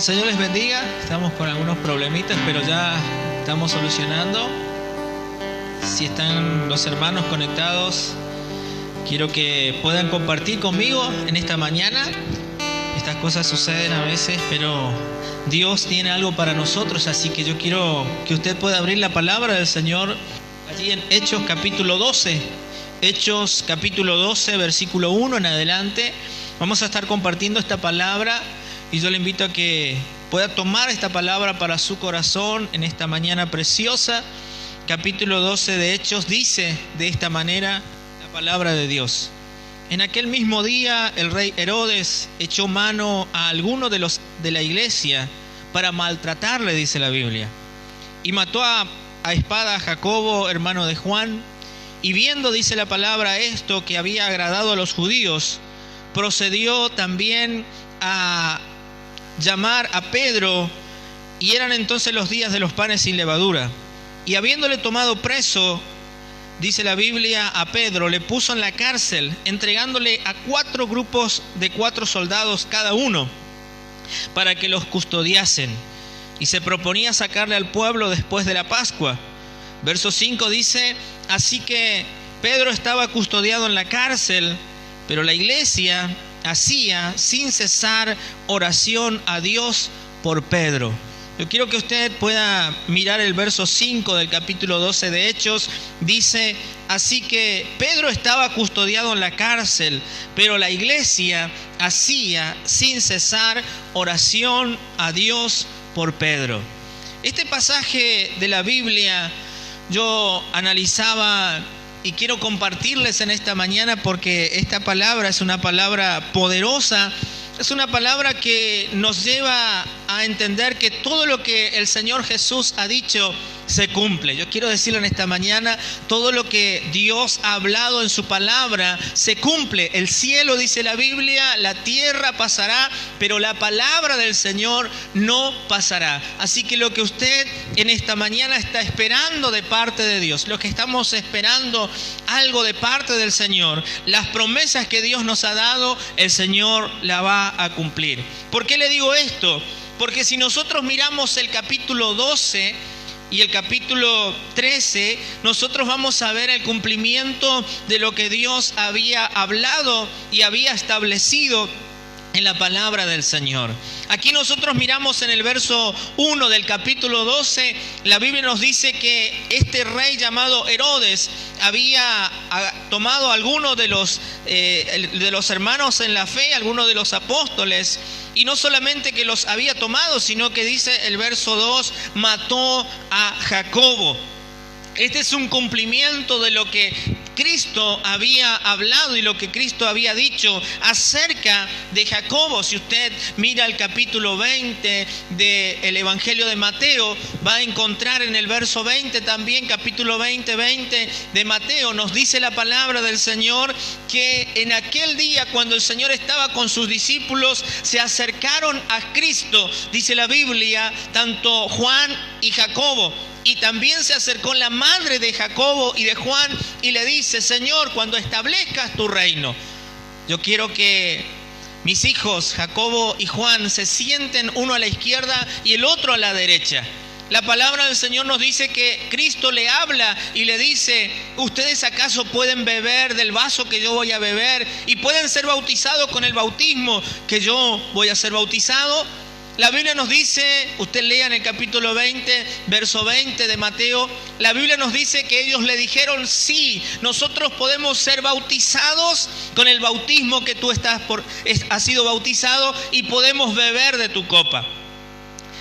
Señor les bendiga. Estamos con algunos problemitas, pero ya estamos solucionando. Si están los hermanos conectados, quiero que puedan compartir conmigo en esta mañana. Estas cosas suceden a veces, pero Dios tiene algo para nosotros, así que yo quiero que usted pueda abrir la palabra del Señor allí en Hechos capítulo 12. Hechos capítulo 12, versículo 1 en adelante. Vamos a estar compartiendo esta palabra y yo le invito a que pueda tomar esta palabra para su corazón en esta mañana preciosa. Capítulo 12 de Hechos dice de esta manera la palabra de Dios. En aquel mismo día el rey Herodes echó mano a alguno de la iglesia para maltratarle, dice la Biblia. Y mató a espada a Jacobo, hermano de Juan. Y viendo, dice la palabra, esto que había agradado a los judíos, procedió también a llamar a Pedro, y eran entonces los días de los panes sin levadura. Y habiéndole tomado preso, dice la Biblia, a Pedro, le puso en la cárcel, entregándole a 4 grupos de 4 soldados cada uno, para que los custodiasen. Y se proponía sacarle al pueblo después de la Pascua. Verso 5 dice: así que Pedro estaba custodiado en la cárcel, pero la iglesia hacía sin cesar oración a Dios por Pedro. Yo quiero que usted pueda mirar el verso 5 del capítulo 12 de Hechos. Dice: así que Pedro estaba custodiado en la cárcel, pero la iglesia hacía sin cesar oración a Dios por Pedro. Este pasaje de la Biblia yo analizaba y quiero compartirles en esta mañana porque esta palabra es una palabra poderosa. Es una palabra que nos lleva a entender que todo lo que el Señor Jesús ha dicho se cumple. Yo quiero decirle en esta mañana, todo lo que Dios ha hablado en su palabra se cumple. El cielo, dice la Biblia, la tierra pasará, pero la palabra del Señor no pasará. Así que lo que usted en esta mañana está esperando de parte de Dios, lo que estamos esperando algo de parte del Señor, las promesas que Dios nos ha dado, el Señor la va a cumplir. ¿Por qué le digo esto? Porque si nosotros miramos el capítulo 12 y el capítulo 13, nosotros vamos a ver el cumplimiento de lo que Dios había hablado y había establecido en la palabra del Señor. Aquí nosotros miramos en el verso 1 del capítulo 12, la Biblia nos dice que este rey llamado Herodes había tomado a algunos de los hermanos en la fe, algunos de los apóstoles, y no solamente que los había tomado, sino que dice el verso 2, mató a Jacobo. Este es un cumplimiento de lo que Cristo había hablado y lo que Cristo había dicho acerca de Jacobo. Si usted mira el capítulo 20 del Evangelio de Mateo, va a encontrar en el verso 20 también, capítulo 20 de Mateo, nos dice la palabra del Señor que en aquel día cuando el Señor estaba con sus discípulos, se acercaron a Cristo, dice la Biblia, tanto Juan y Jacobo. Y también se acercó la madre de Jacobo y de Juan y le dice: Señor, cuando establezcas tu reino, yo quiero que mis hijos Jacobo y Juan se sienten uno a la izquierda y el otro a la derecha. La palabra del Señor nos dice que Cristo le habla y le dice: ¿ustedes acaso pueden beber del vaso que yo voy a beber y pueden ser bautizados con el bautismo que yo voy a ser bautizado? La Biblia nos dice, usted lea en el capítulo 20, verso 20 de Mateo, la Biblia nos dice que ellos le dijeron: sí, nosotros podemos ser bautizados con el bautismo que tú has sido bautizado y podemos beber de tu copa.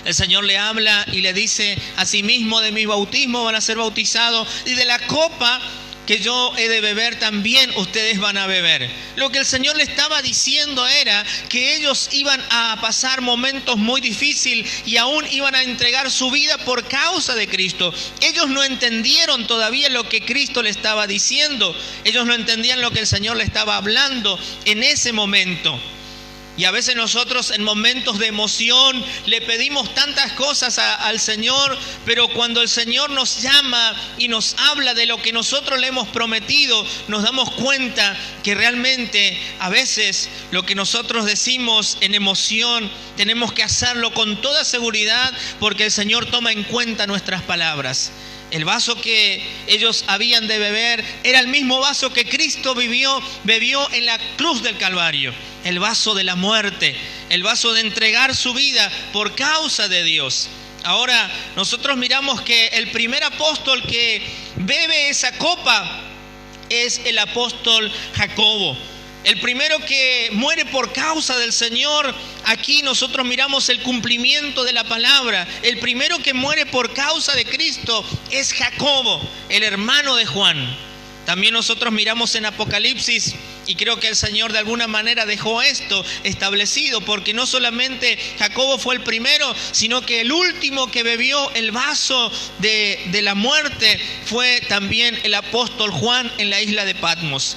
El Señor le habla y le dice: asimismo de mi bautismo van a ser bautizados y de la copa que yo he de beber también ustedes van a beber. Lo que el Señor le estaba diciendo era que ellos iban a pasar momentos muy difíciles y aún iban a entregar su vida por causa de Cristo. Ellos no entendieron todavía lo que Cristo le estaba diciendo. Ellos no entendían lo que el Señor le estaba hablando en ese momento. Y a veces nosotros en momentos de emoción le pedimos tantas cosas al Señor, pero cuando el Señor nos llama y nos habla de lo que nosotros le hemos prometido, nos damos cuenta que realmente a veces lo que nosotros decimos en emoción tenemos que hacerlo con toda seguridad, porque el Señor toma en cuenta nuestras palabras. El vaso que ellos habían de beber era el mismo vaso que Cristo bebió en la cruz del Calvario. El vaso de la muerte, el vaso de entregar su vida por causa de Dios. Ahora nosotros miramos que el primer apóstol que bebe esa copa es el apóstol Jacobo. El primero que muere por causa del Señor. Aquí nosotros miramos el cumplimiento de la palabra. El primero que muere por causa de Cristo es Jacobo, el hermano de Juan. También nosotros miramos en Apocalipsis, y creo que el Señor de alguna manera dejó esto establecido, porque no solamente Jacobo fue el primero, sino que el último que bebió el vaso de la muerte fue también el apóstol Juan en la isla de Patmos.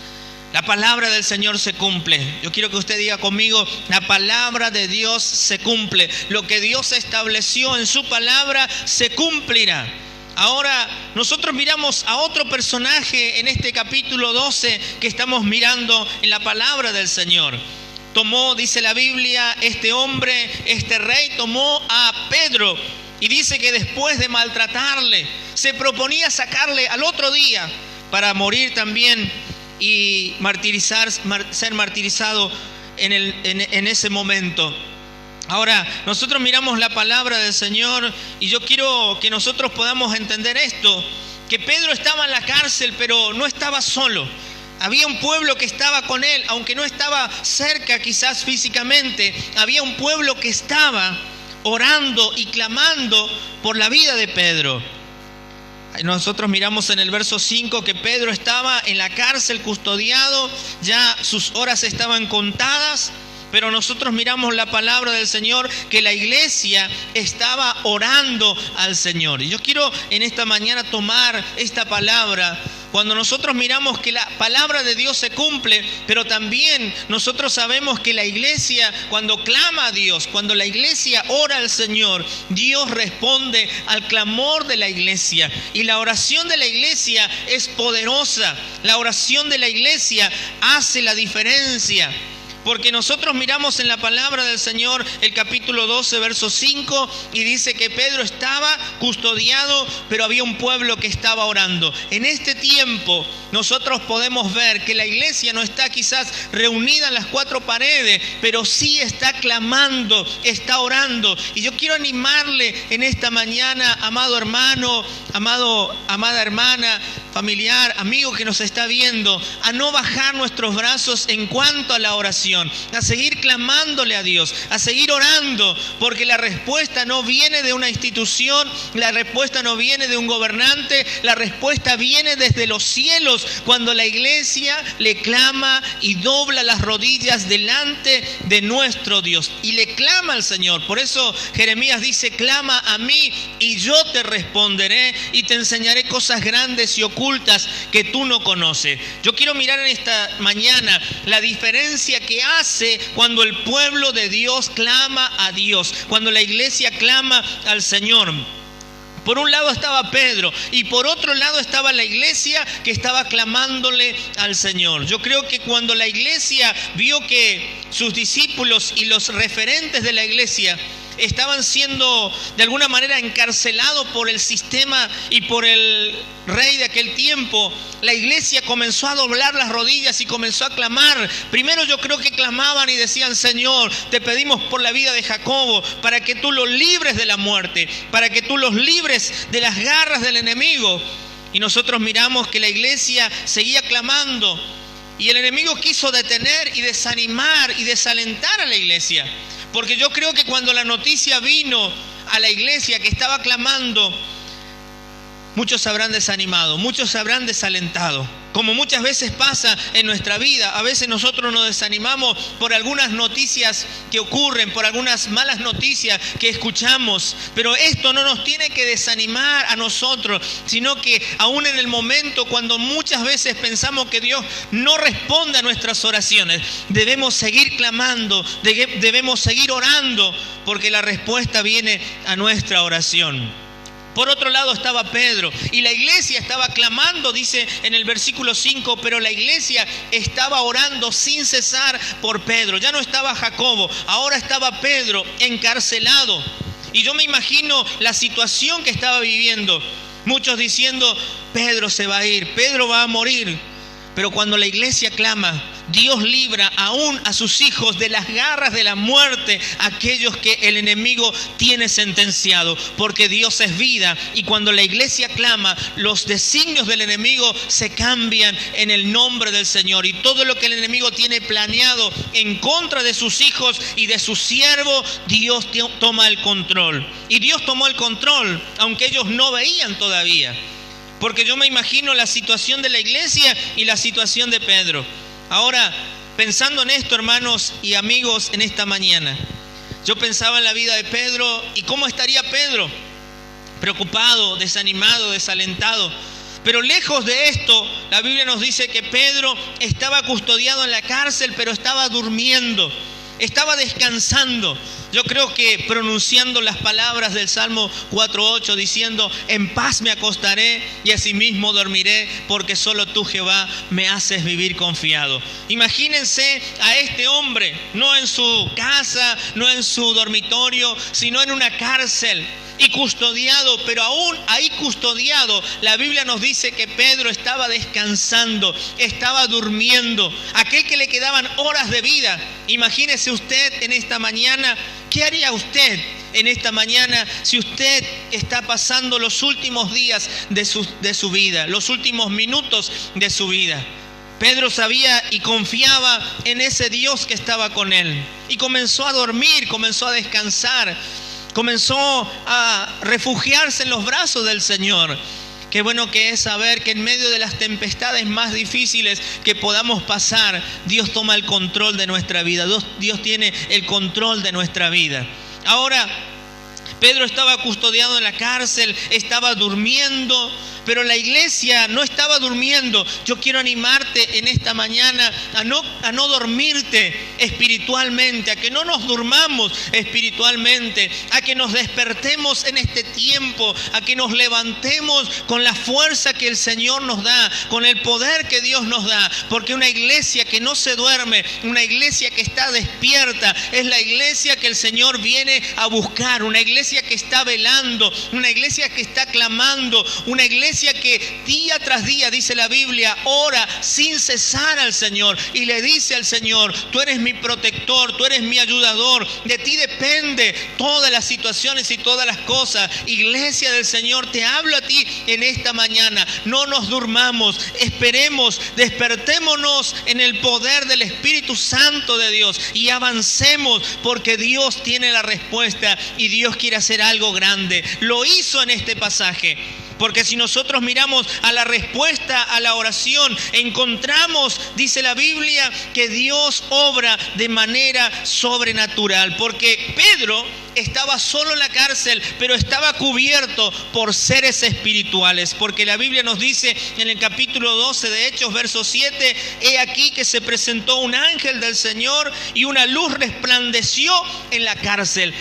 La palabra del Señor se cumple. Yo quiero que usted diga conmigo, la palabra de Dios se cumple. Lo que Dios estableció en su palabra se cumplirá. Ahora nosotros miramos a otro personaje en este capítulo 12 que estamos mirando en la palabra del Señor. Tomó, dice la Biblia, este hombre, este rey, tomó a Pedro y dice que después de maltratarle, se proponía sacarle al otro día para morir también y ser martirizado en ese momento. Ahora, nosotros miramos la palabra del Señor y yo quiero que nosotros podamos entender esto, que Pedro estaba en la cárcel, pero no estaba solo. Había un pueblo que estaba con él, aunque no estaba cerca quizás físicamente. Había un pueblo que estaba orando y clamando por la vida de Pedro. Nosotros miramos en el verso 5 que Pedro estaba en la cárcel custodiado, ya sus horas estaban contadas. Pero nosotros miramos la palabra del Señor, que la iglesia estaba orando al Señor. Y yo quiero en esta mañana tomar esta palabra. Cuando nosotros miramos que la palabra de Dios se cumple, pero también nosotros sabemos que la iglesia, cuando clama a Dios, cuando la iglesia ora al Señor, Dios responde al clamor de la iglesia. Y la oración de la iglesia es poderosa. La oración de la iglesia hace la diferencia. Porque nosotros miramos en la palabra del Señor el capítulo 12, verso 5, y dice que Pedro estaba custodiado, pero había un pueblo que estaba orando. En este tiempo nosotros podemos ver que la iglesia no está quizás reunida en las cuatro paredes, pero sí está clamando, está orando. Y yo quiero animarle en esta mañana, amado hermano, amada hermana, familiar, amigo que nos está viendo, a no bajar nuestros brazos en cuanto a la oración, a seguir clamándole a Dios, a seguir orando, porque la respuesta no viene de una institución, la respuesta no viene de un gobernante, la respuesta viene desde los cielos, cuando la iglesia le clama y dobla las rodillas delante de nuestro Dios y le clama al Señor. Por eso Jeremías dice, clama a mí y yo te responderé y te enseñaré cosas grandes y ocultas que tú no conoces. Yo quiero mirar en esta mañana la diferencia que hace cuando el pueblo de Dios clama a Dios, cuando la iglesia clama al Señor. Por un lado estaba Pedro y por otro lado estaba la iglesia que estaba clamándole al Señor. Yo creo que cuando la iglesia vio que sus discípulos y los referentes de la iglesia estaban siendo de alguna manera encarcelados por el sistema y por el rey de aquel tiempo, la iglesia comenzó a doblar las rodillas y comenzó a clamar. Primero yo creo que clamaban y decían, Señor, te pedimos por la vida de Jacobo, para que tú los libres de la muerte, para que tú los libres de las garras del enemigo. Y nosotros miramos que la iglesia seguía clamando y el enemigo quiso detener y desanimar y desalentar a la iglesia. Porque yo creo que cuando la noticia vino a la iglesia que estaba clamando, muchos se habrán desanimado, muchos se habrán desalentado. Como muchas veces pasa en nuestra vida, a veces nosotros nos desanimamos por algunas noticias que ocurren, por algunas malas noticias que escuchamos. Pero esto no nos tiene que desanimar a nosotros, sino que aún en el momento cuando muchas veces pensamos que Dios no responde a nuestras oraciones, debemos seguir clamando, debemos seguir orando, porque la respuesta viene a nuestra oración. Por otro lado estaba Pedro y la iglesia estaba clamando, dice en el versículo 5, pero la iglesia estaba orando sin cesar por Pedro. Ya no estaba Jacobo, ahora estaba Pedro encarcelado. Y yo me imagino la situación que estaba viviendo. Muchos diciendo, Pedro se va a ir, Pedro va a morir. Pero cuando la iglesia clama, Dios libra aún a sus hijos de las garras de la muerte, aquellos que el enemigo tiene sentenciado, porque Dios es vida, y cuando la iglesia clama, los designios del enemigo se cambian en el nombre del Señor, y todo lo que el enemigo tiene planeado en contra de sus hijos y de su siervo, Dios toma el control. Y Dios tomó el control, aunque ellos no veían todavía, porque yo me imagino la situación de la iglesia y la situación de Pedro. Ahora, pensando en esto, hermanos y amigos, en esta mañana, yo pensaba en la vida de Pedro y cómo estaría Pedro, preocupado, desanimado, desalentado. Pero lejos de esto, la Biblia nos dice que Pedro estaba custodiado en la cárcel, pero estaba durmiendo, estaba descansando. Yo creo que pronunciando las palabras del Salmo 4:8, diciendo, en paz me acostaré y asimismo dormiré, porque solo tú, Jehová, me haces vivir confiado. Imagínense a este hombre, no en su casa, no en su dormitorio, sino en una cárcel y custodiado, pero aún ahí custodiado, la Biblia nos dice que Pedro estaba descansando, estaba durmiendo, aquel que le quedaban horas de vida. Imagínese usted en esta mañana, ¿qué haría usted en esta mañana si usted está pasando los últimos días de su vida, los últimos minutos de su vida? Pedro sabía y confiaba en ese Dios que estaba con él, y comenzó a dormir, comenzó a descansar, comenzó a refugiarse en los brazos del Señor. Qué bueno que es saber que en medio de las tempestades más difíciles que podamos pasar, Dios toma el control de nuestra vida. Dios tiene el control de nuestra vida. Ahora, Pedro estaba custodiado en la cárcel, estaba durmiendo, pero la iglesia no estaba durmiendo. Yo quiero animarte en esta mañana a no dormirte espiritualmente, a que no nos durmamos espiritualmente, a que nos despertemos en este tiempo, a que nos levantemos con la fuerza que el Señor nos da, con el poder que Dios nos da, porque una iglesia que no se duerme, una iglesia que está despierta, es la iglesia que el Señor viene a buscar, una iglesia que está velando, una iglesia que está clamando, una iglesia que día tras día, dice la Biblia, ora sin cesar al Señor y le dice al Señor, tú eres mi protector, tú eres mi ayudador, de ti depende todas las situaciones y todas las cosas. Iglesia del Señor, te hablo a ti en esta mañana, no nos durmamos, esperemos, despertémonos en el poder del Espíritu Santo de Dios y avancemos, porque Dios tiene la respuesta y Dios quiere hacer algo grande. Lo hizo en este pasaje. Porque si nosotros miramos a la respuesta a la oración, encontramos, dice la Biblia, que Dios obra de manera sobrenatural. Porque Pedro estaba solo en la cárcel, pero estaba cubierto por seres espirituales. Porque la Biblia nos dice en el capítulo 12 de Hechos, verso 7, he aquí que se presentó un ángel del Señor y una luz resplandeció en la cárcel.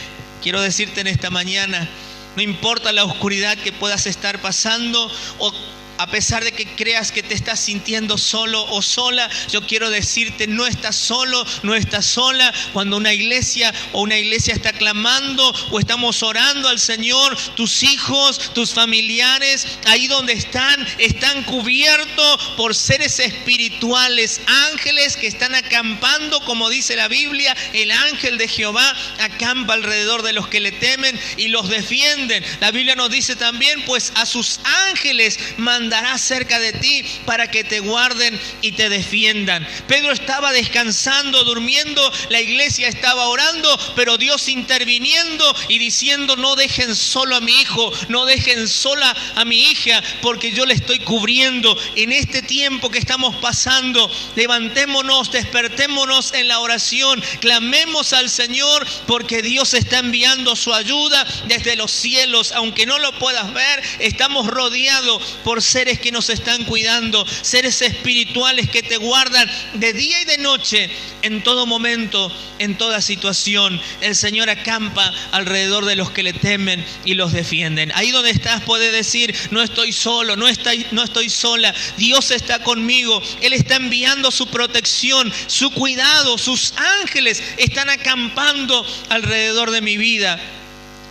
Quiero decirte en esta mañana, no importa la oscuridad que puedas estar pasando, o a pesar de que creas que te estás sintiendo solo o sola, yo quiero decirte, no estás solo, no estás sola. Cuando una iglesia está clamando o estamos orando al Señor, tus hijos, tus familiares, ahí donde están cubiertos por seres espirituales, ángeles que están acampando, como dice la Biblia, el ángel de Jehová acampa alrededor de los que le temen y los defienden. La Biblia nos dice también, pues a sus ángeles mandó mandará cerca de ti para que te guarden y te defiendan. Pedro estaba descansando, durmiendo, la iglesia estaba orando, pero Dios interviniendo y diciendo: no dejen solo a mi hijo, no dejen sola a mi hija, porque yo le estoy cubriendo. En este tiempo que estamos pasando, levantémonos, despertémonos en la oración, clamemos al Señor, porque Dios está enviando su ayuda desde los cielos. Aunque no lo puedas ver, estamos rodeados por seres que nos están cuidando, seres espirituales que te guardan de día y de noche, en todo momento, en toda situación. El Señor acampa alrededor de los que le temen y los defienden. Ahí donde estás puedes decir: no estoy solo, no estoy sola. Dios está conmigo. Él está enviando su protección, su cuidado. Sus ángeles están acampando alrededor de mi vida.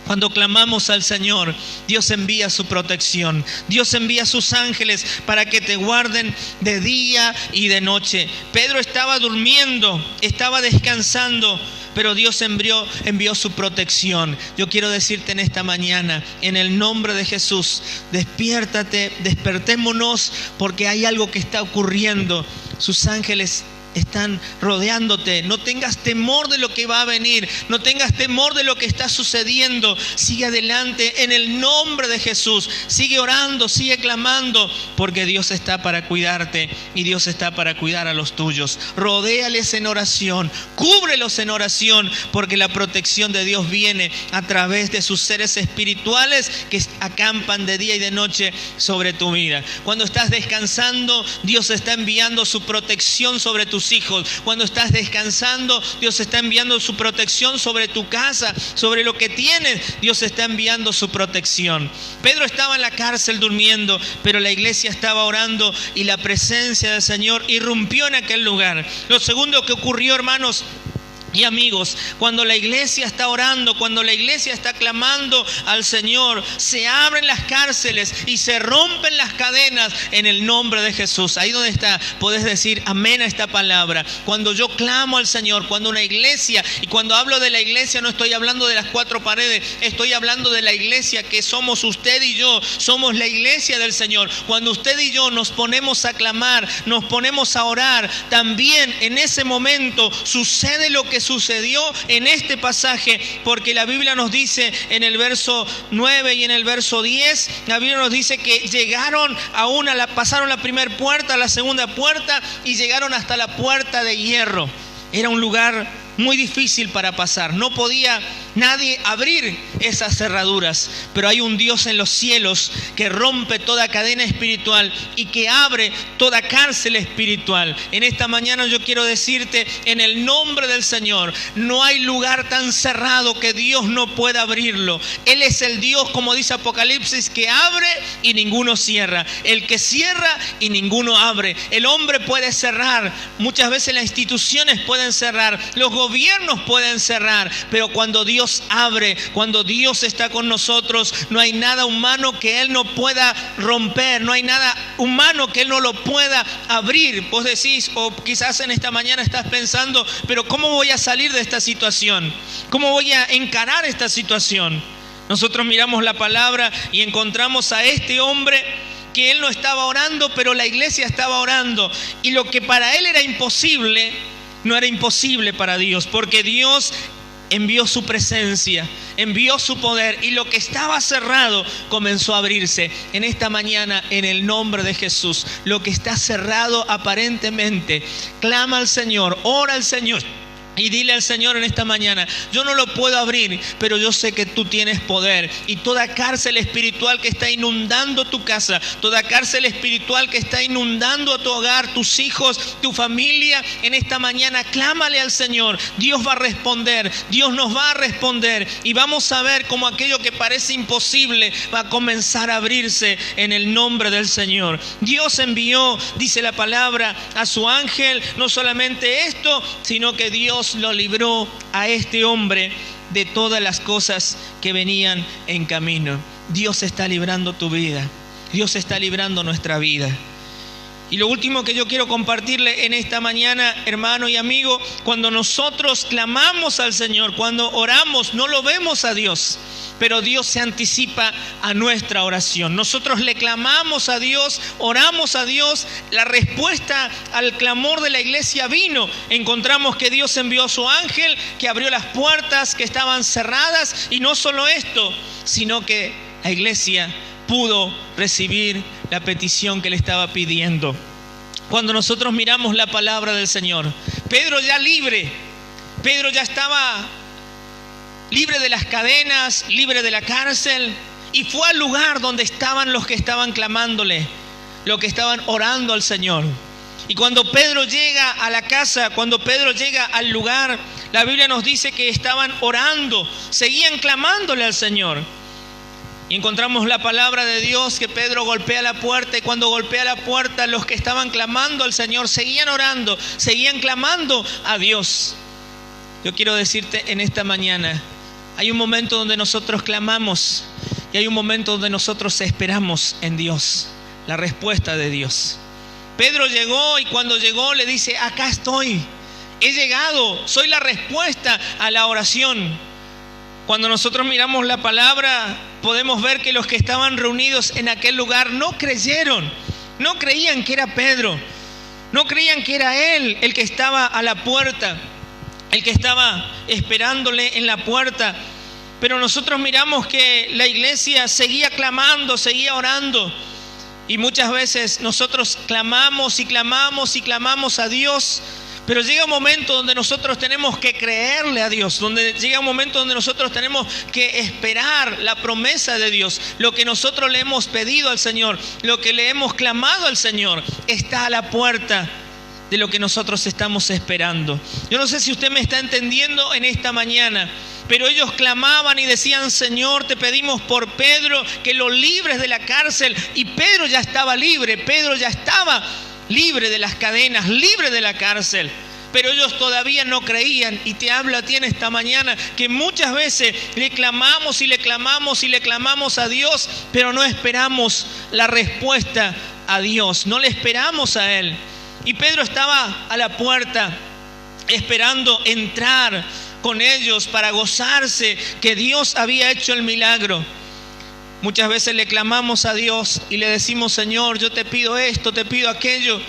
Cuando clamamos al Señor, Dios envía su protección. Dios envía sus ángeles para que te guarden de día y de noche. Pedro estaba durmiendo, estaba descansando, pero Dios envió su protección. Yo quiero decirte en esta mañana, en el nombre de Jesús, despiértate, despertémonos, porque hay algo que está ocurriendo. Sus ángeles están rodeándote. No tengas temor de lo que va a venir. No tengas temor de lo que está sucediendo. Sigue adelante en el nombre de Jesús. Sigue orando, sigue clamando, porque Dios está para cuidarte y Dios está para cuidar a los tuyos. Rodéales en oración, cúbrelos en oración, porque la protección de Dios viene a través de sus seres espirituales que acampan de día y de noche sobre tu vida. Cuando estás descansando, Dios está enviando su protección sobre tus hijos. Cuando estás descansando, Dios está enviando su protección sobre tu casa, sobre lo que tienes. Dios está enviando su protección. Pedro estaba en la cárcel durmiendo, pero la iglesia estaba orando y la presencia del Señor irrumpió en aquel lugar. Lo segundo que ocurrió, hermanos y amigos, cuando la iglesia está orando, cuando la iglesia está clamando al Señor, se abren las cárceles y se rompen las cadenas en el nombre de Jesús. Ahí donde está, puedes decir amén a esta palabra. Cuando yo clamo al Señor, cuando una iglesia, y cuando hablo de la iglesia no estoy hablando de las cuatro paredes, estoy hablando de la iglesia que somos usted y yo, somos la iglesia del Señor. Cuando usted y yo nos ponemos a clamar, nos ponemos a orar, también en ese momento sucede lo que sucedió en este pasaje, porque la Biblia nos dice en el verso 9 y en el verso 10, la Biblia nos dice que llegaron pasaron la primera puerta, la segunda puerta y llegaron hasta la puerta de hierro. Era un lugar muy difícil para pasar. No podía nadie abrir esas cerraduras, pero hay un Dios en los cielos que rompe toda cadena espiritual y que abre toda cárcel espiritual. En esta mañana yo quiero decirte, en el nombre del Señor, no hay lugar tan cerrado que Dios no pueda abrirlo. Él es el Dios, como dice Apocalipsis, que abre y ninguno cierra, el que cierra y ninguno abre. El hombre puede cerrar, muchas veces las instituciones pueden cerrar, los gobiernos pueden cerrar, pero cuando Dios abre, cuando Dios está con nosotros, no hay nada humano que Él no pueda romper, no hay nada humano que Él no lo pueda abrir. Vos decís, o quizás en esta mañana estás pensando, pero ¿cómo voy a salir de esta situación? ¿Cómo voy a encarar esta situación? Nosotros miramos la palabra y encontramos a este hombre que él no estaba orando, pero la iglesia estaba orando, y lo que para él era imposible, no era imposible para Dios, porque Dios envió su presencia, envió su poder, y lo que estaba cerrado comenzó a abrirse. En esta mañana, en el nombre de Jesús, lo que está cerrado aparentemente, clama al Señor, ora al Señor. Y dile al Señor en esta mañana: yo no lo puedo abrir, pero yo sé que tú tienes poder. Y toda cárcel espiritual que está inundando tu casa, toda cárcel espiritual que está inundando a tu hogar, tus hijos, tu familia, en esta mañana clámale al Señor. Dios va a responder, Dios nos va a responder, y vamos a ver cómo aquello que parece imposible va a comenzar a abrirse en el nombre del Señor. Dios envió, dice la palabra, a su ángel. No solamente esto, sino que Dios lo libró a este hombre de todas las cosas que venían en camino. Dios está librando tu vida. Dios está librando nuestra vida. Y lo último que yo quiero compartirle en esta mañana, hermano y amigo, cuando nosotros clamamos al Señor, cuando oramos, no lo vemos a Dios, pero Dios se anticipa a nuestra oración. Nosotros le clamamos a Dios, oramos a Dios, la respuesta al clamor de la iglesia vino. Encontramos que Dios envió a su ángel, que abrió las puertas que estaban cerradas, y no solo esto, sino que la iglesia pudo recibir la petición que le estaba pidiendo. Cuando nosotros miramos la palabra del Señor, Pedro ya libre, Pedro ya estaba libre de las cadenas, libre de la cárcel, y fue al lugar donde estaban los que estaban clamándole, los que estaban orando al Señor. Y cuando Pedro llega a la casa, cuando Pedro llega al lugar, la Biblia nos dice que estaban orando, seguían clamándole al Señor. Y encontramos la palabra de Dios que Pedro golpea la puerta, y cuando golpea la puerta, los que estaban clamando al Señor seguían orando, seguían clamando a Dios. Yo quiero decirte en esta mañana, hay un momento donde nosotros clamamos y hay un momento donde nosotros esperamos en Dios, la respuesta de Dios. Pedro llegó, y cuando llegó le dice: acá estoy, he llegado, soy la respuesta a la oración. Cuando nosotros miramos la palabra, podemos ver que los que estaban reunidos en aquel lugar no creyeron, no creían que era Pedro, no creían que era él el que estaba a la puerta, el que estaba esperándole en la puerta. Pero nosotros miramos que la iglesia seguía clamando, seguía orando. Y muchas veces nosotros clamamos y clamamos y clamamos a Dios, pero llega un momento donde nosotros tenemos que creerle a Dios, donde llega un momento donde nosotros tenemos que esperar la promesa de Dios. Lo que nosotros le hemos pedido al Señor, lo que le hemos clamado al Señor, está a la puerta de lo que nosotros estamos esperando. Yo no sé si usted me está entendiendo en esta mañana, pero ellos clamaban y decían: Señor, te pedimos por Pedro, que lo libres de la cárcel. Y Pedro ya estaba libre, Pedro ya estaba libre de las cadenas, libre de la cárcel. Pero ellos todavía no creían. Y te hablo a ti en esta mañana que muchas veces le clamamos y le clamamos y le clamamos a Dios, pero no esperamos la respuesta a Dios, no le esperamos a Él. Y Pedro estaba a la puerta esperando entrar con ellos para gozarse que Dios había hecho el milagro. Muchas veces le clamamos a Dios y le decimos: Señor, yo te pido esto, te pido aquello,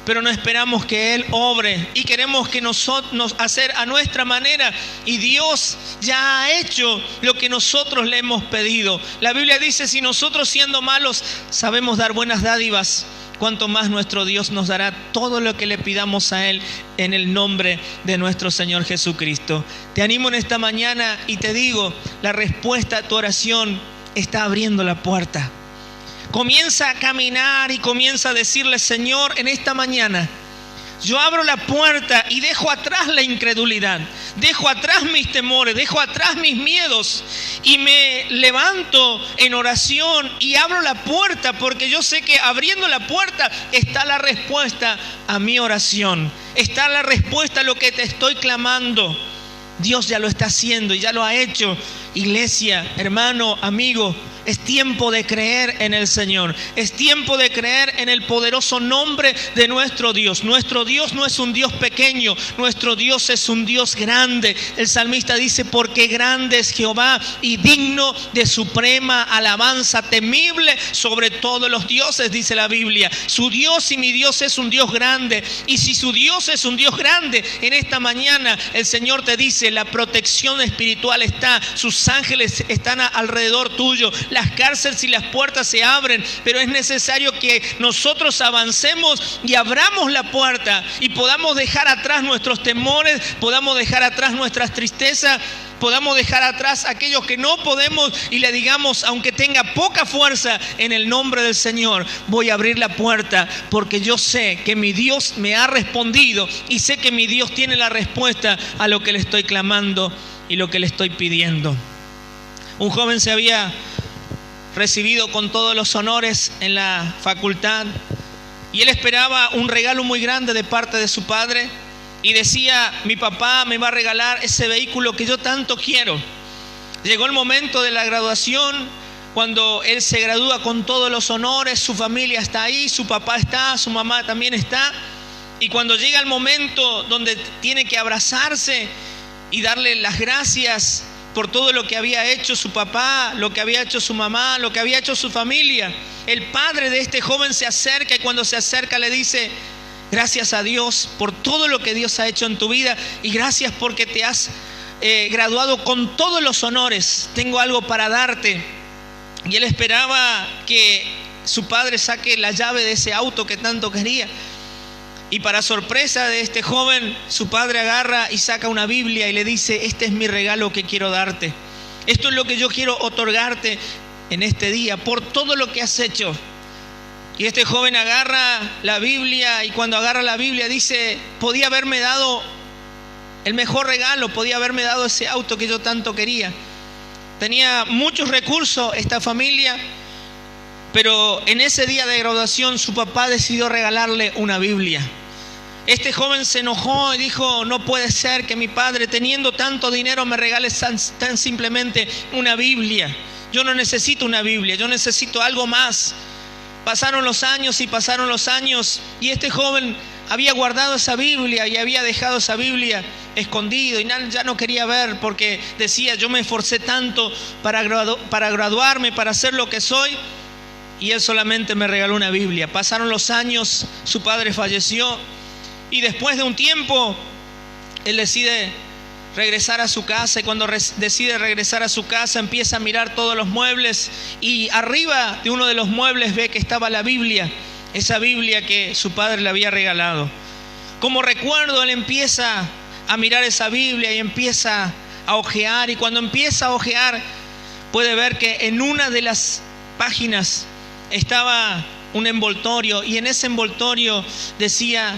pero no esperamos que Él obre, y queremos que nosotros hacer a nuestra manera, y Dios ya ha hecho lo que nosotros le hemos pedido. La Biblia dice: si nosotros, siendo malos, sabemos dar buenas dádivas, cuanto más nuestro Dios nos dará todo lo que le pidamos a Él en el nombre de nuestro Señor Jesucristo. Te animo en esta mañana y te digo: la respuesta a tu oración está abriendo la puerta. Comienza a caminar y comienza a decirle: Señor, en esta mañana yo abro la puerta y dejo atrás la incredulidad, dejo atrás mis temores, dejo atrás mis miedos, y me levanto en oración y abro la puerta, porque yo sé que abriendo la puerta está la respuesta a mi oración, está la respuesta a lo que te estoy clamando. Dios ya lo está haciendo y ya lo ha hecho. Iglesia, hermano, amigo, es tiempo de creer en el Señor. Es tiempo de creer en el poderoso nombre de nuestro Dios. Nuestro Dios no es un Dios pequeño. Nuestro Dios es un Dios grande. El salmista dice: porque grande es Jehová y digno de suprema alabanza, temible sobre todos los dioses, dice la Biblia. Su Dios y mi Dios es un Dios grande. Y si su Dios es un Dios grande, en esta mañana el Señor te dice: la protección espiritual está, sus ángeles están alrededor tuyo, las cárceles y las puertas se abren, pero es necesario que nosotros avancemos y abramos la puerta y podamos dejar atrás nuestros temores, podamos dejar atrás nuestras tristezas, podamos dejar atrás aquellos que no podemos, y le digamos, aunque tenga poca fuerza, en el nombre del Señor voy a abrir la puerta, porque yo sé que mi Dios me ha respondido y sé que mi Dios tiene la respuesta a lo que le estoy clamando y lo que le estoy pidiendo. Un joven se había recibido con todos los honores en la facultad y él esperaba un regalo muy grande de parte de su padre, y decía: mi papá me va a regalar ese vehículo que yo tanto quiero. Llegó el momento de la graduación, cuando él se gradúa con todos los honores, su familia está ahí, su papá está, su mamá también está. Y cuando llega el momento donde tiene que abrazarse y darle las gracias por todo lo que había hecho su papá, lo que había hecho su mamá, lo que había hecho su familia, el padre de este joven se acerca y cuando se acerca le dice: gracias a Dios por todo lo que Dios ha hecho en tu vida y gracias porque te has graduado con todos los honores. Tengo algo para darte. Y él esperaba que su padre saque la llave de ese auto que tanto quería. Y para sorpresa de este joven, su padre agarra y saca una Biblia y le dice: este es mi regalo que quiero darte. Esto es lo que yo quiero otorgarte en este día por todo lo que has hecho. Y este joven agarra la Biblia y cuando agarra la Biblia dice: podía haberme dado el mejor regalo, podía haberme dado ese auto que yo tanto quería. Tenía muchos recursos esta familia, pero en ese día de graduación su papá decidió regalarle una Biblia. Este joven se enojó y dijo: no puede ser que mi padre, teniendo tanto dinero, me regale tan simplemente una Biblia. Yo no necesito una Biblia, yo necesito algo más. Pasaron los años y este joven había guardado esa Biblia y había dejado esa Biblia escondido y ya no quería ver porque decía: yo me esforcé tanto para graduarme, para ser lo que soy, y él solamente me regaló una Biblia. Pasaron los años, su padre falleció y después de un tiempo él decide regresar a su casa y cuando decide regresar a su casa empieza a mirar todos los muebles y arriba de uno de los muebles ve que estaba la Biblia, esa Biblia que su padre le había regalado. Como recuerdo, él empieza a mirar esa Biblia y empieza a ojear, y cuando empieza a ojear puede ver que en una de las páginas estaba un envoltorio y en ese envoltorio decía: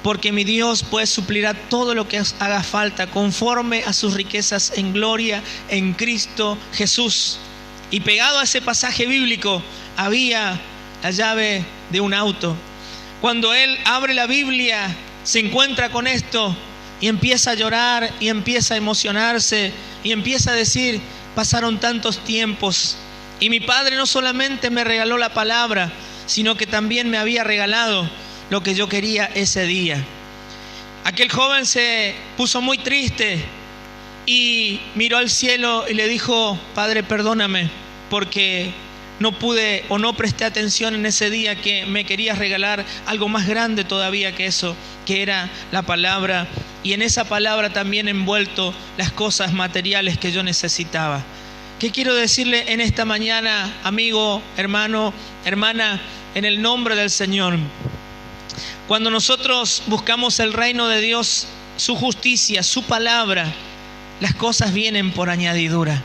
porque mi Dios pues suplirá todo lo que haga falta conforme a sus riquezas en gloria en Cristo Jesús. Y pegado a ese pasaje bíblico había la llave de un auto. Cuando él abre la Biblia se encuentra con esto y empieza a llorar y empieza a emocionarse y empieza a decir: pasaron tantos tiempos y mi padre no solamente me regaló la palabra, sino que también me había regalado lo que yo quería ese día. Aquel joven se puso muy triste y miró al cielo y le dijo: Padre, perdóname porque no pude o no presté atención en ese día que me querías regalar algo más grande todavía que eso, que era la palabra, y en esa palabra también envuelto las cosas materiales que yo necesitaba. ¿Qué quiero decirle en esta mañana, amigo, hermano, hermana, en el nombre del Señor? Cuando nosotros buscamos el reino de Dios, su justicia, su palabra, las cosas vienen por añadidura.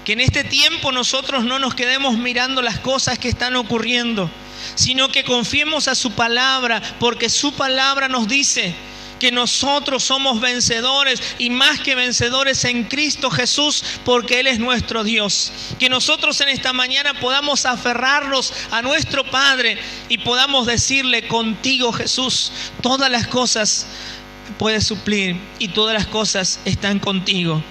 Que en este tiempo nosotros no nos quedemos mirando las cosas que están ocurriendo, sino que confiemos a su palabra, porque su palabra nos dice que nosotros somos vencedores y más que vencedores en Cristo Jesús, porque Él es nuestro Dios. Que nosotros en esta mañana podamos aferrarnos a nuestro Padre y podamos decirle: contigo, Jesús, todas las cosas puedes suplir y todas las cosas están contigo.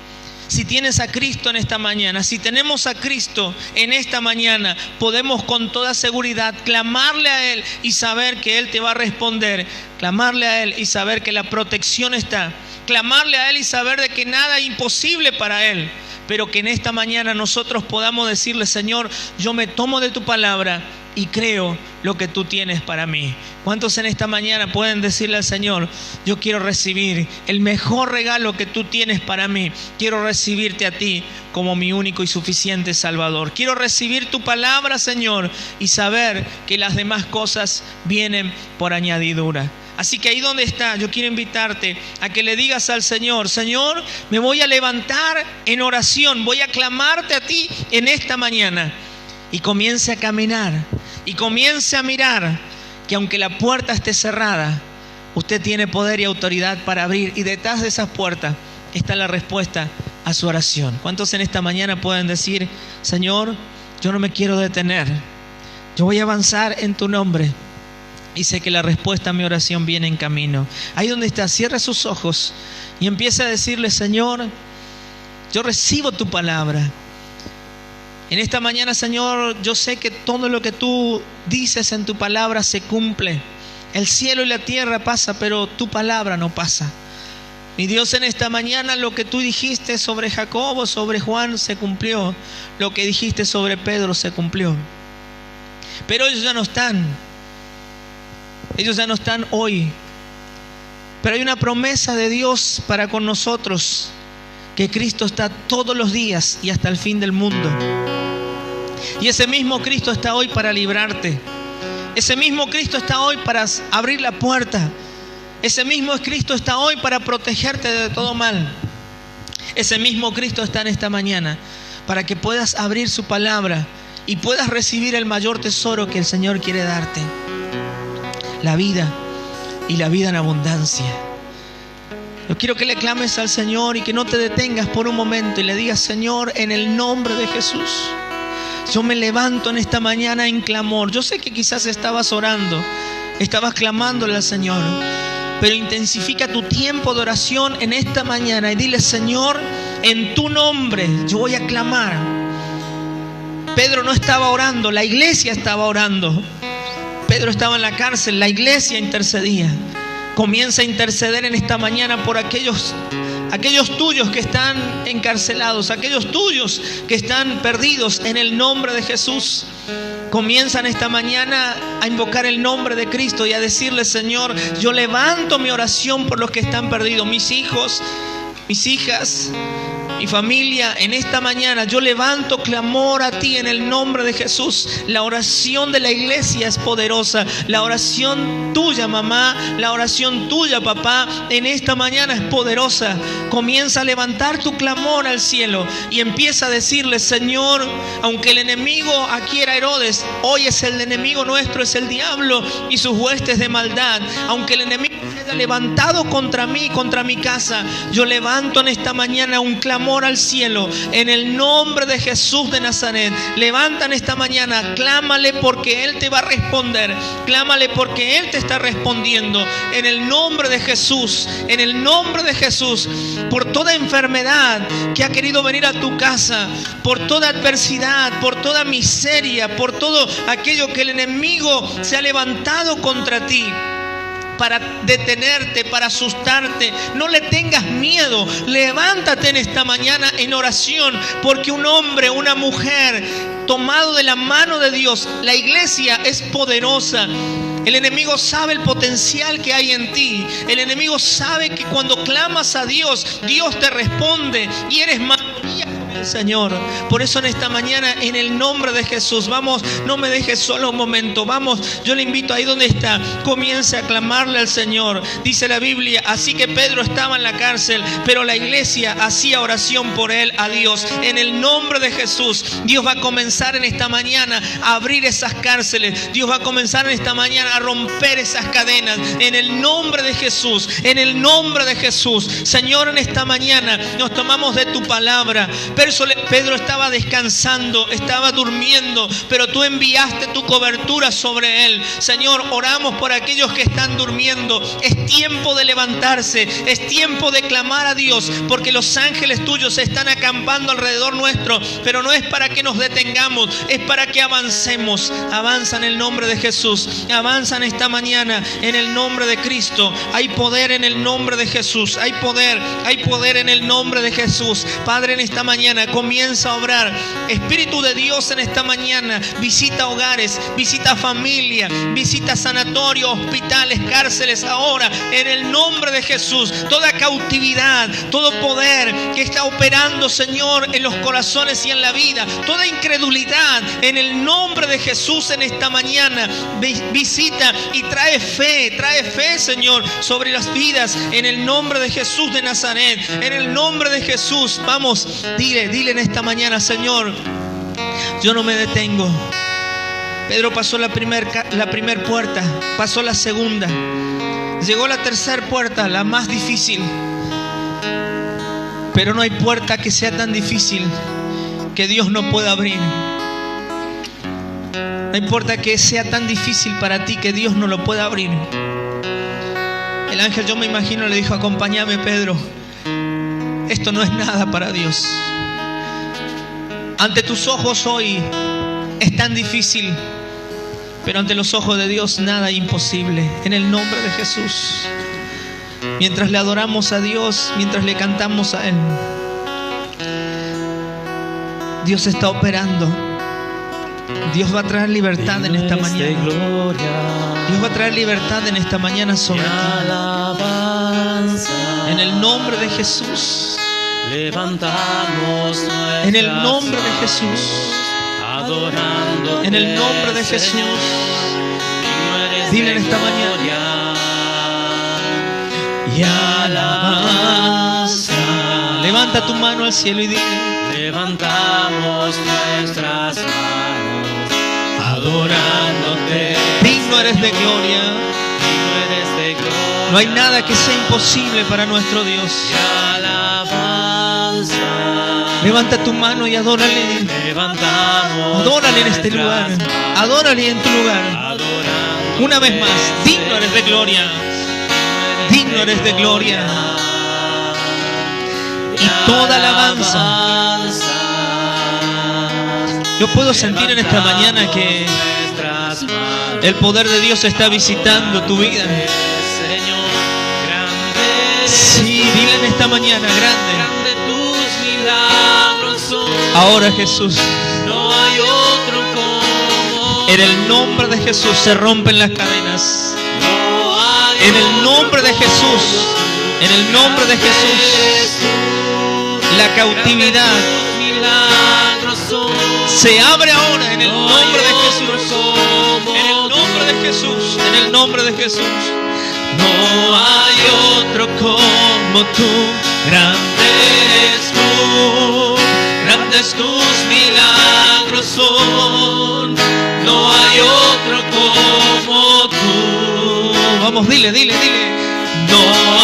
Si tienes a Cristo en esta mañana, si tenemos a Cristo en esta mañana, podemos con toda seguridad clamarle a Él y saber que Él te va a responder. Clamarle a Él y saber que la protección está. Clamarle a Él y saber de que nada es imposible para Él. Pero que en esta mañana nosotros podamos decirle: Señor, yo me tomo de tu palabra y creo lo que tú tienes para mí. ¿Cuántos en esta mañana pueden decirle al Señor: yo quiero recibir el mejor regalo que tú tienes para mí? Quiero recibirte a ti como mi único y suficiente Salvador. Quiero recibir tu palabra, Señor, y saber que las demás cosas vienen por añadidura. Así que ahí donde está, yo quiero invitarte a que le digas al Señor: Señor, me voy a levantar en oración, voy a clamarte a ti en esta mañana. Y comience a caminar y comience a mirar que aunque la puerta esté cerrada, usted tiene poder y autoridad para abrir, y detrás de esas puertas está la respuesta a su oración. ¿Cuántos en esta mañana pueden decir: Señor, yo no me quiero detener, yo voy a avanzar en tu nombre y sé que la respuesta a mi oración viene en camino? Ahí donde está, cierra sus ojos y empieza a decirle: Señor, yo recibo tu palabra. En esta mañana, Señor, yo sé que todo lo que tú dices en tu palabra se cumple. El cielo y la tierra pasa, pero tu palabra no pasa. Mi Dios, en esta mañana lo que tú dijiste sobre Jacobo, sobre Juan, se cumplió. Lo que dijiste sobre Pedro se cumplió. Pero ellos ya no están. Ellos ya no están hoy. Pero hay una promesa de Dios para con nosotros, que Cristo está todos los días y hasta el fin del mundo. Y ese mismo Cristo está hoy para librarte. Ese mismo Cristo está hoy para abrir la puerta. Ese mismo Cristo está hoy para protegerte de todo mal. Ese mismo Cristo está en esta mañana para que puedas abrir su palabra y puedas recibir el mayor tesoro que el Señor quiere darte: la vida, y la vida en abundancia. Yo quiero que le clames al Señor y que no te detengas por un momento y le digas: Señor, en el nombre de Jesús, yo me levanto en esta mañana en clamor. Yo sé que quizás estabas orando, estabas clamándole al Señor, pero intensifica tu tiempo de oración en esta mañana y dile: Señor, en tu nombre yo voy a clamar. Pedro no estaba orando, la iglesia estaba orando. Pedro estaba en la cárcel, la iglesia intercedía. Comienza a interceder en esta mañana por aquellos tuyos que están encarcelados, aquellos tuyos que están perdidos, en el nombre de Jesús. Comienzan esta mañana a invocar el nombre de Cristo y a decirle: Señor, yo levanto mi oración por los que están perdidos, mis hijos, mis hijas, mi familia. En esta mañana yo levanto clamor a ti en el nombre de Jesús. La oración de la iglesia es poderosa. La oración tuya, mamá, la oración tuya, papá, en esta mañana es poderosa. Comienza a levantar tu clamor al cielo y empieza a decirle: Señor, aunque el enemigo aquí era Herodes, hoy es el enemigo nuestro, es el diablo y sus huestes de maldad. Aunque el enemigo se haya levantado contra mí, contra mi casa, yo levanto en esta mañana un clamor al cielo en el nombre de Jesús de Nazaret. Levanta en esta mañana, clámale porque Él te va a responder. Clámale porque Él te está respondiendo. En el nombre de Jesús, en el nombre de Jesús, por toda enfermedad que ha querido venir a tu casa, por toda adversidad, por toda miseria, por todo aquello que el enemigo se ha levantado contra ti para detenerte, para asustarte, no le tengas miedo. Levántate en esta mañana en oración, porque un hombre, una mujer tomado de la mano de Dios, la iglesia es poderosa. El enemigo sabe el potencial que hay en ti. El enemigo sabe que cuando clamas a Dios, Dios te responde y eres mayoría con el Señor. Por eso en esta mañana, en el nombre de Jesús, vamos, no me dejes solo un momento. Vamos, yo le invito ahí donde está, comience a clamarle al Señor. Dice la Biblia: así que Pedro estaba en la cárcel, pero la iglesia hacía oración por él a Dios. En el nombre de Jesús, Dios va a comenzar en esta mañana a abrir esas cárceles. Dios va a comenzar en esta mañana a romper esas cadenas. En el nombre de Jesús, en el nombre de Jesús. Señor, en esta mañana nos tomamos de tu palabra. Pedro estaba descansando, estaba durmiendo, pero tú enviaste tu cobertura sobre él. Señor, oramos por aquellos que están durmiendo. Es tiempo de levantarse, es tiempo de clamar a Dios, porque los ángeles tuyos se están acampando alrededor nuestro, pero no es para que nos detengamos, es para que avancemos. Avanza en el nombre de Jesús, avanza en esta mañana en el nombre de Cristo. Hay poder en el nombre de Jesús, hay poder en el nombre de Jesús. Padre, en esta mañana comienza a obrar. Espíritu de Dios, en esta mañana visita hogares, visita familia, visita sanatorios, hospitales, cárceles ahora, en el nombre de Jesús. Toda cautividad, todo poder que está operando, Señor, en los corazones y en la vida, toda incredulidad, en el nombre de Jesús, en esta mañana visita y trae fe, Señor, sobre las vidas, en el nombre de Jesús de Nazaret. En el nombre de Jesús, vamos, dile en esta mañana: Señor, yo no me detengo. Pedro pasó la primer puerta, pasó la segunda, llegó la tercera puerta, la más difícil. Pero no hay puerta que sea tan difícil que Dios no pueda abrir. No hay puerta que sea tan difícil para ti que Dios no lo pueda abrir. El ángel, yo me imagino, le dijo: acompáñame, Pedro. Esto no es nada para Dios. Ante tus ojos hoy es tan difícil, pero ante los ojos de Dios nada es imposible. En el nombre de Jesús. Mientras le adoramos a Dios, mientras le cantamos a Él, Dios está operando. Dios va a traer libertad en esta mañana. Dios va a traer libertad en esta mañana sobre ti. En el nombre de Jesús. Levantamos en el nombre de Jesús. Adorando en el nombre de Jesús. Dile en esta mañana. Y alabanza. Levanta tu mano al cielo y dile. Levantamos nuestras manos adorándote. Digno eres de gloria. Digno eres de gloria. No hay nada que sea imposible para nuestro Dios. Y alabanza. Levanta tu mano y adórale. Levantamos. Adórale en este lugar. Adórale en tu lugar. Adorando. Una vez más. Digno eres de gloria. Digno eres de gloria. Y toda alabanza. Yo puedo sentir en esta mañana que el poder de Dios está visitando tu vida. Sí, dile en esta mañana, grande. Ahora Jesús, en el nombre de Jesús se rompen las cadenas. En el nombre de Jesús, en el nombre de Jesús, la cautividad se abre ahora en el nombre de Jesús. En el nombre de Jesús. En el nombre de Jesús. No hay otro como tú. Grande eres tú. Grandes tus milagros son. No hay otro como tú. Vamos, dile, dile, dile. No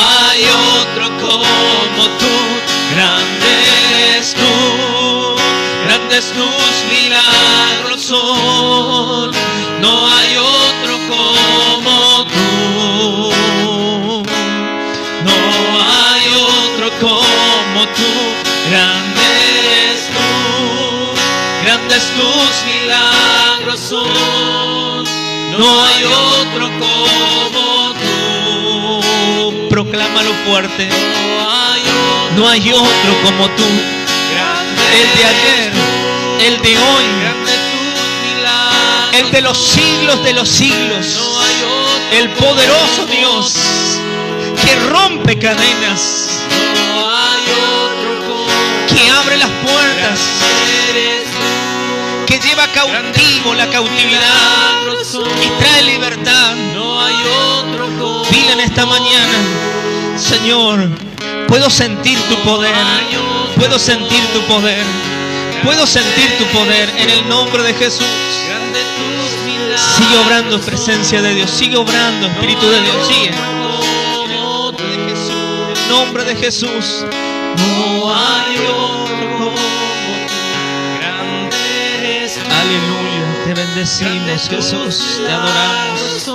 hay otro como tú. Grande eres tú. Grandes tus milagros son. No hay otro como tú. No hay otro como tú. Grande eres tú. Grandes tus milagros son. No hay otro como tú. Proclámalo fuerte. No hay otro como tú. El de ayer, el de hoy, el de los siglos, el poderoso Dios que rompe cadenas, que abre las puertas, que lleva cautivo la cautividad y trae libertad. Dile en esta mañana, Señor, puedo sentir tu poder. Puedo sentir tu poder. Puedo sentir tu poder en el nombre de Jesús. Sigue obrando presencia de Dios. Sigue obrando Espíritu de Dios. Sigue. En el nombre de Jesús. No hay otro como tú. Grande eres tú. Aleluya. Te bendecimos, Jesús. Te adoramos.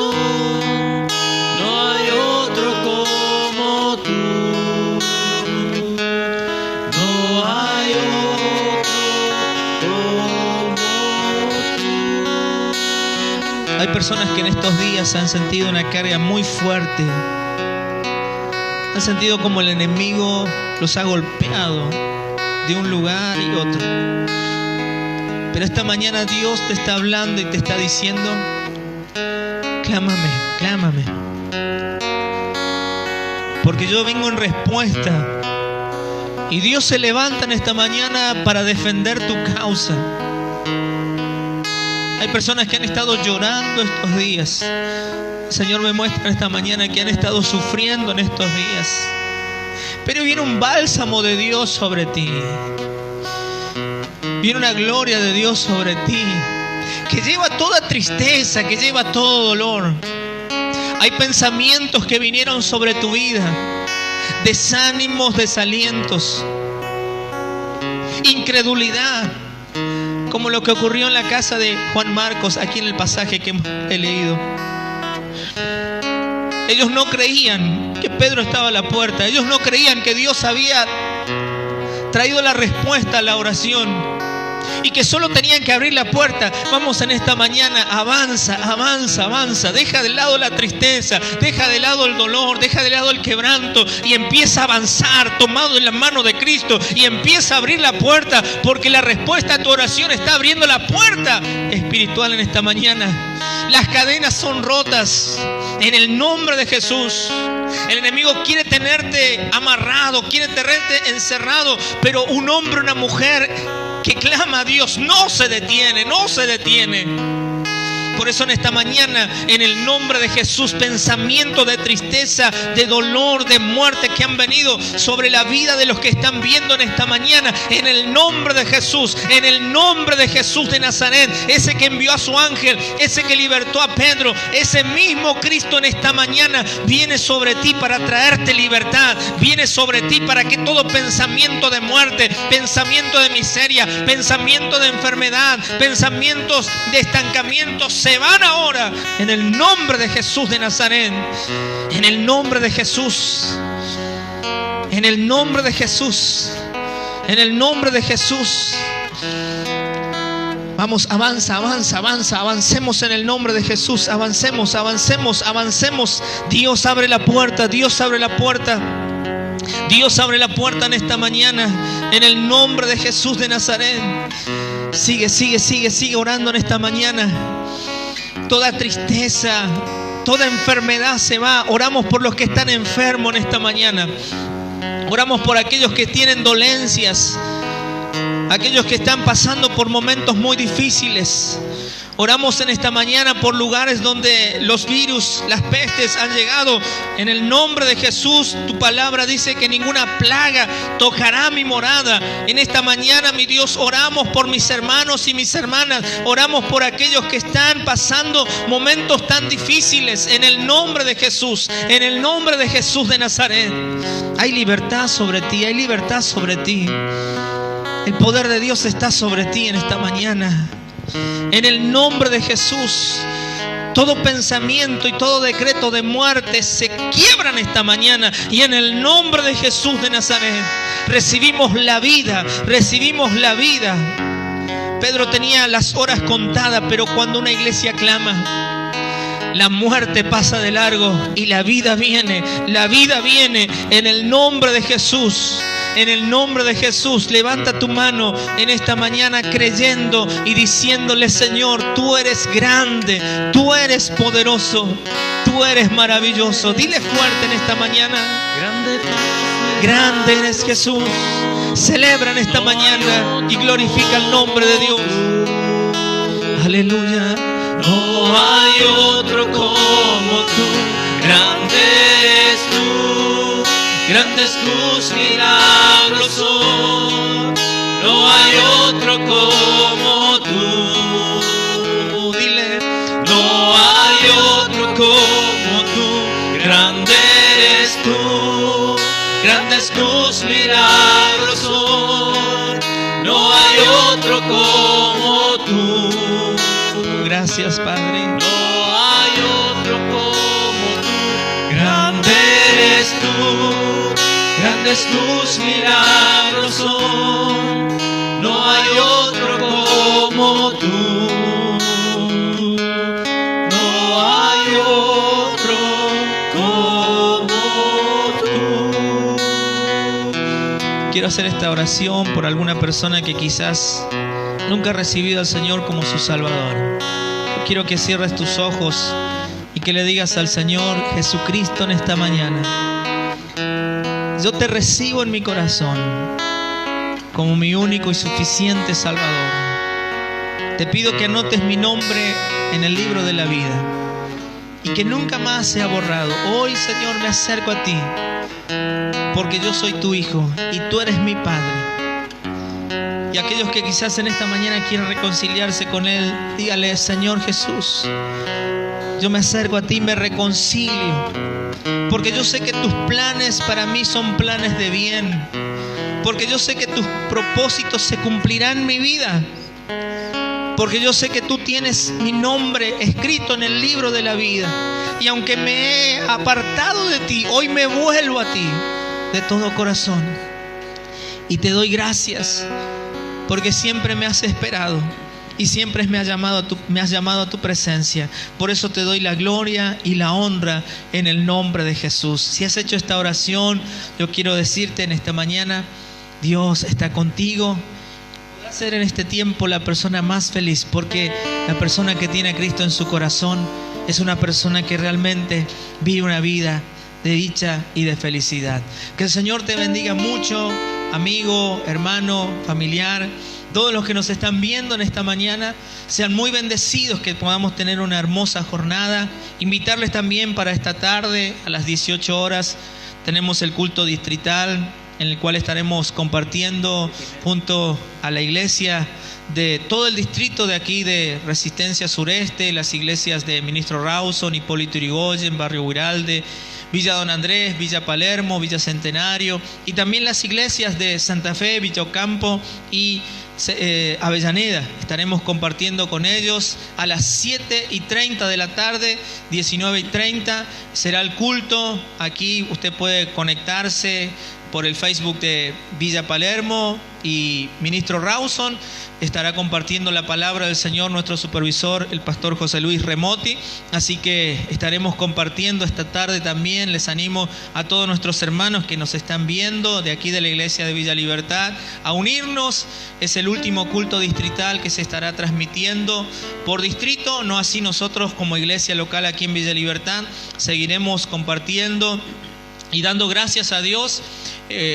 No hay otro como tú. Hay personas que en estos días han sentido una carga muy fuerte. Han sentido como el enemigo los ha golpeado de un lugar y otro. Pero esta mañana Dios te está hablando y te está diciendo: clámame, clámame. Porque yo vengo en respuesta. Y Dios se levanta en esta mañana para defender tu causa. Hay personas que han estado llorando estos días. El Señor me muestra esta mañana que han estado sufriendo en estos días. Pero viene un bálsamo de Dios sobre ti. Viene una gloria de Dios sobre ti, que lleva toda tristeza, que lleva todo dolor. Hay pensamientos que vinieron sobre tu vida, desánimos, desalientos, incredulidad, como lo que ocurrió en la casa de Juan Marcos, aquí en el pasaje que he leído. Ellos no creían que Pedro estaba a la puerta. Ellos no creían que Dios había traído la respuesta a la oración. y que solo tenían que abrir la puerta. Vamos en esta mañana, avanza, avanza, avanza. Deja de lado la tristeza, deja de lado el dolor, deja de lado el quebranto y empieza a avanzar tomado en la mano de Cristo y empieza a abrir la puerta, porque la respuesta a tu oración está abriendo la puerta espiritual en esta mañana. Las cadenas son rotas en el nombre de Jesús. El enemigo quiere tenerte amarrado, quiere tenerte encerrado, pero un hombre, una mujer que clama a Dios no se detiene, no se detiene. Por eso en esta mañana, en el nombre de Jesús, pensamientos de tristeza, de dolor, de muerte que han venido sobre la vida de los que están viendo en esta mañana, en el nombre de Jesús, en el nombre de Jesús de Nazaret, ese que envió a su ángel, ese que libertó a Pedro, ese mismo Cristo en esta mañana viene sobre ti para traerte libertad, viene sobre ti para que todo pensamiento de muerte, pensamiento de miseria, pensamiento de enfermedad, pensamientos de estancamiento se van ahora en el nombre de Jesús de Nazaret. En el nombre de Jesús. En el nombre de Jesús. En el nombre de Jesús. Vamos, avanza, avanza, avanza. Avancemos en el nombre de Jesús. Avancemos, avancemos, avancemos. Dios abre la puerta. Dios abre la puerta. Dios abre la puerta en esta mañana. En el nombre de Jesús de Nazaret. Sigue orando en esta mañana. Toda tristeza, toda enfermedad se va. Oramos por los que están enfermos en esta mañana. Oramos por aquellos que tienen dolencias, aquellos que están pasando por momentos muy difíciles. Oramos en esta mañana por lugares donde los virus, las pestes han llegado. En el nombre de Jesús, tu palabra dice que ninguna plaga tocará mi morada. En esta mañana, mi Dios, oramos por mis hermanos y mis hermanas. Oramos por aquellos que están pasando momentos tan difíciles. En el nombre de Jesús, en el nombre de Jesús de Nazaret. Hay libertad sobre ti, hay libertad sobre ti. El poder de Dios está sobre ti en esta mañana. En el nombre de Jesús, todo pensamiento y todo decreto de muerte se quiebran esta mañana. Y en el nombre de Jesús de Nazaret, recibimos la vida, recibimos la vida. Pedro tenía las horas contadas, pero cuando una iglesia clama, la muerte pasa de largo y la vida viene en el nombre de Jesús. En el nombre de Jesús, levanta tu mano en esta mañana creyendo y diciéndole: Señor, tú eres grande, tú eres poderoso, tú eres maravilloso. Dile fuerte en esta mañana: grande eres Jesús. Celebra en esta mañana y glorifica el nombre de Dios. Aleluya. No hay otro como tú, grande eres tú, grandes tus milagros son. No hay otro como tú. Dile: no hay otro como tú, grande eres tú, grandes tus milagros son. No hay otro como tú. Gracias, Padre. No hay otro como tú, grande eres tú, grandes tus milagros son. No hay otro como tú. No hay otro como tú. Quiero hacer esta oración por alguna persona que quizás nunca ha recibido al Señor como su Salvador. Quiero que cierres tus ojos y que le digas al Señor Jesucristo en esta mañana: yo te recibo en mi corazón como mi único y suficiente Salvador. Te pido que anotes mi nombre en el libro de la vida y que nunca más sea borrado. Hoy, Señor, me acerco a ti porque yo soy tu hijo y tú eres mi Padre. Y aquellos que quizás en esta mañana quieran reconciliarse con Él, dígale: Señor Jesús, yo me acerco a ti y me reconcilio, porque yo sé que tus planes para mí son planes de bien, porque yo sé que tus propósitos se cumplirán en mi vida, porque yo sé que tú tienes mi nombre escrito en el libro de la vida. Y aunque me he apartado de ti, hoy me vuelvo a ti de todo corazón y te doy gracias porque siempre me has esperado y siempre me has llamado a tu presencia. Por eso te doy la gloria y la honra en el nombre de Jesús. Si has hecho esta oración, yo quiero decirte en esta mañana, Dios está contigo. Podrás ser en este tiempo la persona más feliz, porque la persona que tiene a Cristo en su corazón es una persona que realmente vive una vida de dicha y de felicidad. Que el Señor te bendiga mucho, amigo, hermano, familiar. Todos los que nos están viendo en esta mañana, sean muy bendecidos, que podamos tener una hermosa jornada. Invitarles también para esta tarde a las 18 horas. Tenemos el culto distrital en el cual estaremos compartiendo junto a la iglesia de todo el distrito de aquí de Resistencia Sureste, las iglesias de Ministro Rawson, Hipólito Yrigoyen, Barrio Huiralde, Villa Don Andrés, Villa Palermo, Villa Centenario, y también las iglesias de Santa Fe, Villa Ocampo y Avellaneda. Estaremos compartiendo con ellos a las 7:30 de la tarde, 19:30 será el culto. Aquí usted puede conectarse por el Facebook de Villa Palermo y Ministro Rawson. Estará compartiendo la palabra del Señor nuestro supervisor, el pastor José Luis Remotti. Así que estaremos compartiendo esta tarde también. Les animo a todos nuestros hermanos que nos están viendo de aquí de la iglesia de Villa Libertad a unirnos. Es el último culto distrital que se estará transmitiendo por distrito, no así nosotros como iglesia local aquí en Villa Libertad. Seguiremos compartiendo y dando gracias a Dios.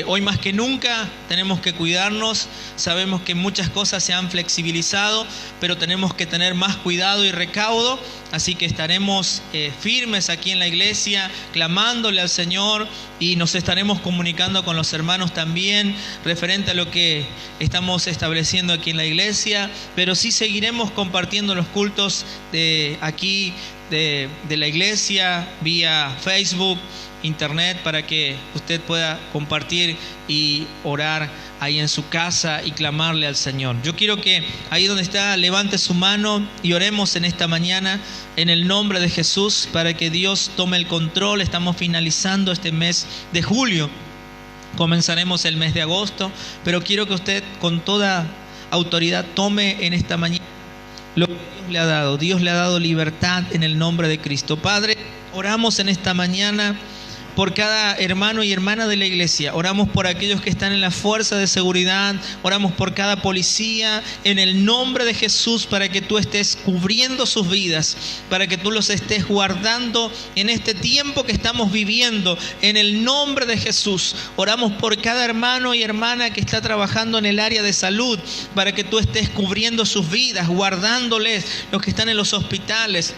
Hoy más que nunca tenemos que cuidarnos. Sabemos que muchas cosas se han flexibilizado, pero tenemos que tener más cuidado y recaudo. Así que estaremos firmes aquí en la iglesia, clamándole al Señor, y nos estaremos comunicando con los hermanos también referente a lo que estamos estableciendo aquí en la iglesia. Pero sí seguiremos compartiendo los cultos de aquí de la iglesia vía Facebook, internet, para que usted pueda compartir y orar ahí en su casa y clamarle al Señor. Yo quiero que ahí donde está levante su mano y oremos en esta mañana en el nombre de Jesús para que Dios tome el control. Estamos finalizando este mes de julio, comenzaremos el mes de agosto, pero quiero que usted con toda autoridad tome en esta mañana lo que Dios le ha dado. Dios le ha dado libertad en el nombre de Cristo. Padre, oramos en esta mañana por cada hermano y hermana de la iglesia. Oramos por aquellos que están en la fuerza de seguridad. Oramos por cada policía en el nombre de Jesús, para que tú estés cubriendo sus vidas, para que tú los estés guardando en este tiempo que estamos viviendo, en el nombre de Jesús. Oramos por cada hermano y hermana que está trabajando en el área de salud, para que tú estés cubriendo sus vidas, guardándoles, los que están en los hospitales,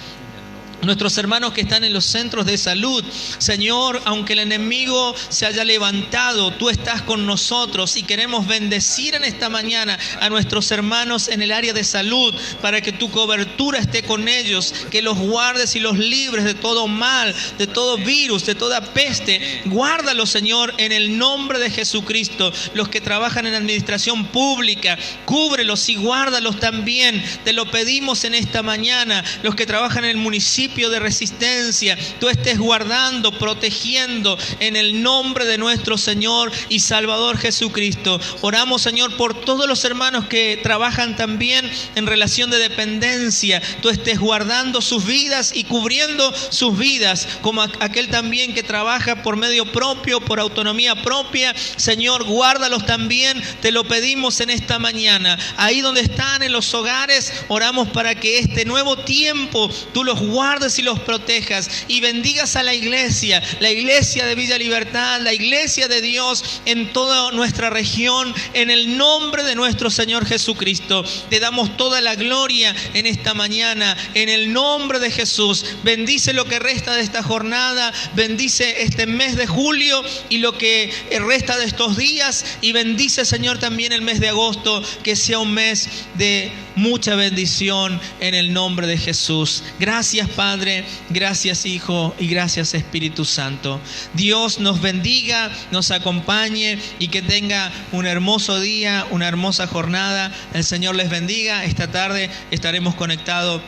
nuestros hermanos que están en los centros de salud. Señor, aunque el enemigo se haya levantado, tú estás con nosotros, y queremos bendecir en esta mañana a nuestros hermanos en el área de salud, para que tu cobertura esté con ellos, que los guardes y los libres de todo mal, de todo virus, de toda peste. Guárdalos, Señor, en el nombre de Jesucristo. Los que trabajan en administración pública, cúbrelos y guárdalos también. Te lo pedimos en esta mañana. Los que trabajan en el municipio de Resistencia, tú estés guardando, protegiendo en el nombre de nuestro Señor y Salvador Jesucristo. Oramos, Señor, por todos los hermanos que trabajan también en relación de dependencia. Tú estés guardando sus vidas y cubriendo sus vidas, como aquel también que trabaja por medio propio, por autonomía propia. Señor, guárdalos también, te lo pedimos en esta mañana. Ahí donde están en los hogares, oramos para que este nuevo tiempo tú los guardes y los protejas, y bendigas a la iglesia de Villa Libertad, la iglesia de Dios en toda nuestra región, en el nombre de nuestro Señor Jesucristo. Te damos toda la gloria en esta mañana, en el nombre de Jesús. Bendice lo que resta de esta jornada, bendice este mes de julio y lo que resta de estos días, y bendice, Señor, también el mes de agosto, que sea un mes de mucha bendición en el nombre de Jesús. Gracias, Padre, gracias, Hijo, y gracias, Espíritu Santo. Dios nos bendiga, nos acompañe, y que tenga un hermoso día, una hermosa jornada. El Señor les bendiga. Esta tarde estaremos conectados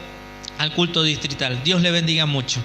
al culto distrital. Dios les bendiga mucho.